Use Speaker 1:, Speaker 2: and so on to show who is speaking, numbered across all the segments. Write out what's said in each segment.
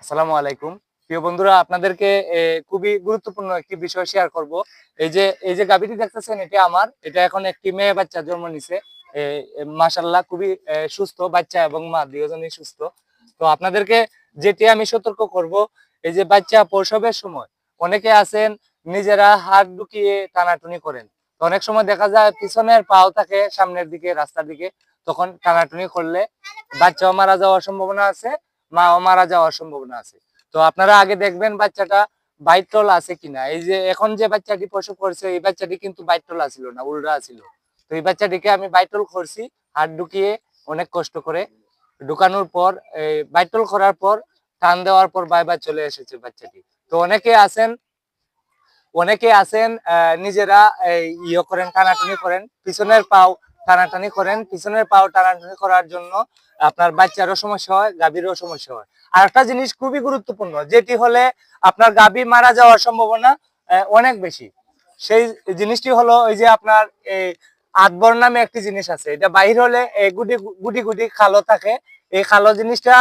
Speaker 1: আসসালামু আলাইকুম। প্রিয় বন্ধুরা, আপনাদেরকে খুবই গুরুত্বপূর্ণ একটি বিষয় শেয়ার করব। এই যে গাভীটি দেখতেছেন, এটা এখন একটি মেয়ে বাচ্চা জন্ম নিছে। মাশাআল্লাহ খুবই সুস্থ বাচ্চা এবং মা দুজনেই সুস্থ। তো আপনাদেরকে যেটি আমি সতর্ক করব, এই যে বাচ্চা প্রসবের সময় অনেকে আছেন নিজেরা হাত ঢুকিয়ে টানাটুনি করেন। তো অনেক সময় দেখা যায় পিছনের পাও থাকে সামনের দিকে রাস্তার দিকে, তখন টানাটুনি করলে বাচ্চাও মারা যাওয়ার সম্ভাবনা আছে, মাও মারা যাওয়ার সম্ভাবনা আছে। তো আপনারা আগে দেখবেন বাচ্চাটা বাইটল আছে কিনা। এই যে এখন যে বাচ্চাটি প্রসব করছে, এই বাচ্চাটি কিন্তু বাইটল ছিল না, উল্টা ছিল। তো এই বাচ্চাটিকে আমি বাইটল করছি, হাত ঢুকিয়ে অনেক কষ্ট করে। ঢুকানোর পর এই বাইটল করার পর টান দেওয়ার পর বাই চলে এসেছে বাচ্চাটি। তো অনেকে আছেন নিজেরা করেন, টানাটানি করেন, পিছনের পাও টানাটানি করেন। পিছনের পাও টানাটানি করার জন্য আপনার বাচ্চারও সমস্যা হয়, গাভীরও সমস্যা হয়। আর একটা জিনিস খুবই গুরুত্বপূর্ণ, যেটি হলে আপনার গাভী মারা যাওয়ার সম্ভাবনা অনেক বেশি। সেই জিনিসটি হলো ওই যে আপনার এই আতবর নামে একটি জিনিস আছে। এটা বাহির হলে গুটি গুটি গুটি খালো থাকে। এই খালো জিনিসটা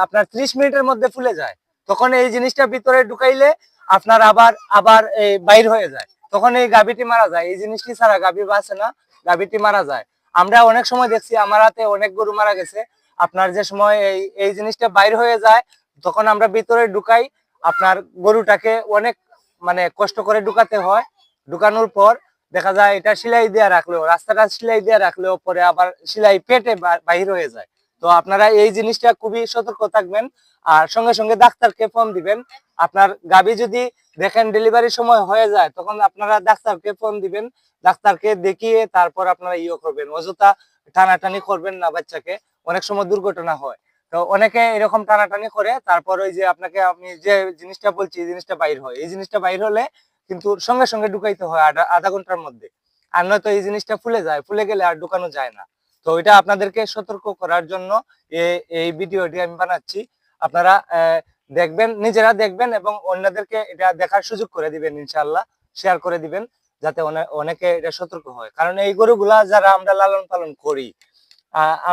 Speaker 1: আপনার 30 মিনিটের মধ্যে ফুলে যায়। তখন এই জিনিসটা ভিতরে ঢুকাইলে আপনার আবার আবার বাইর হয়ে যায়, তখন এই গাভীটি মারা যায়। এই জিনিসটি ছাড়া গাভী বাঁচে না, গাভীটি মারা যায়। আমরা অনেক সময় দেখছি, আমার হাতে অনেক গরু মারা গেছে। আপনার যে সময় এই এই জিনিসটা বাইর হয়ে যায়, তখন আমরা ভিতরে ঢুকাই। আপনার গরুটাকে অনেক মানে কষ্ট করে ঢুকাতে হয়। ঢুকানোর পর দেখা যায় এটা সেলাই দিয়ে রাখলেও, রাস্তাটা সেলাই দিয়ে রাখলেও পরে আবার সেলাই পেটে বাহির হয়ে যায়। তো আপনারা এই জিনিসটা খুবই সতর্ক থাকবেন। আর সঙ্গে সঙ্গে ডাক্তারকে ফোন দিবেন। আপনার গাভী যদি দেখেন ডেলিভারির সময় হয়ে যায়, তখন আপনারা ডাক্তারকে ফোন দিবেন। ডাক্তারকে দেখিয়ে তারপর আপনারা করবেন, অযথা টানাটানি করবেন না বাচ্চাকে। অনেক সময় দুর্ঘটনা হয়। তো অনেকে এরকম টানাটানি করে, তারপর ওই যে আপনাকে আমি যে জিনিসটা বলছি, এই জিনিসটা বাইর হয়। এই জিনিসটা বাইর হলে কিন্তু সঙ্গে সঙ্গে ঢুকাইতে হয় আধা ঘন্টার মধ্যে। আর নয়তো এই জিনিসটা ফুলে যায়, ফুলে গেলে আর ঢুকানো যায় না। তো এটা আপনাদেরকে সতর্ক করার জন্য এই ভিডিওটি আমি বানাচ্ছি। আপনারা দেখবেন, নিজেরা দেখবেন এবং অন্যদেরকে এটা দেখার সুযোগ করে দিবেন, ইনশাআল্লাহ শেয়ার করে দিবেন, যাতে অনেকে এটা সতর্ক হয়। কারণ এই গরুগুলা যারা আমরা লালন পালন করি,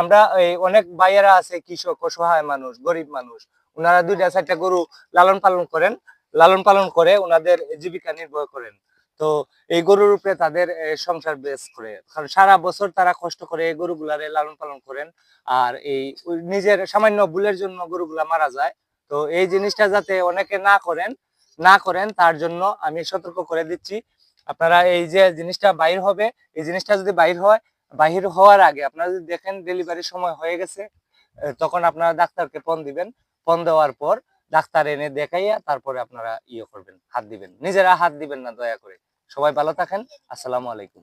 Speaker 1: আমরা এই অনেক ভাইয়েরা আছে কৃষক, অসহায় মানুষ, গরিব মানুষ, ওনারা 2টা 4টা গরু লালন পালন করেন, লালন পালন করে ওনাদের জীবিকা নির্বাহ করেন। তো এই গরুর উপরে তাদের সংসার বেস করে, কারণ সারা বছর তারা কষ্ট করে এই গরুগুলারে লালন পালন করেন। আর এই নিজের সামান্য ভুলের জন্য গরুগুলা মারা যায়। তো এই জিনিসটা যাতে অনেকে না করেন তার জন্য আমি সতর্ক করে দিচ্ছি। আপনারা এই যে জিনিসটা বাইর হবে, এই জিনিসটা যদি বাইর হয়, বাহির হওয়ার আগে আপনারা যদি দেখেন ডেলিভারির সময় হয়ে গেছে, তখন আপনারা ডাক্তারকে ফোন দিবেন। ফোন দেওয়ার পর ডাক্তার এনে দেখাইয়া তারপরে আপনারা করবেন, হাত দিবেন। নিজেরা হাত দিবেন না দয়া করে। সবাই ভালো থাকেন। আসসালামু আলাইকুম।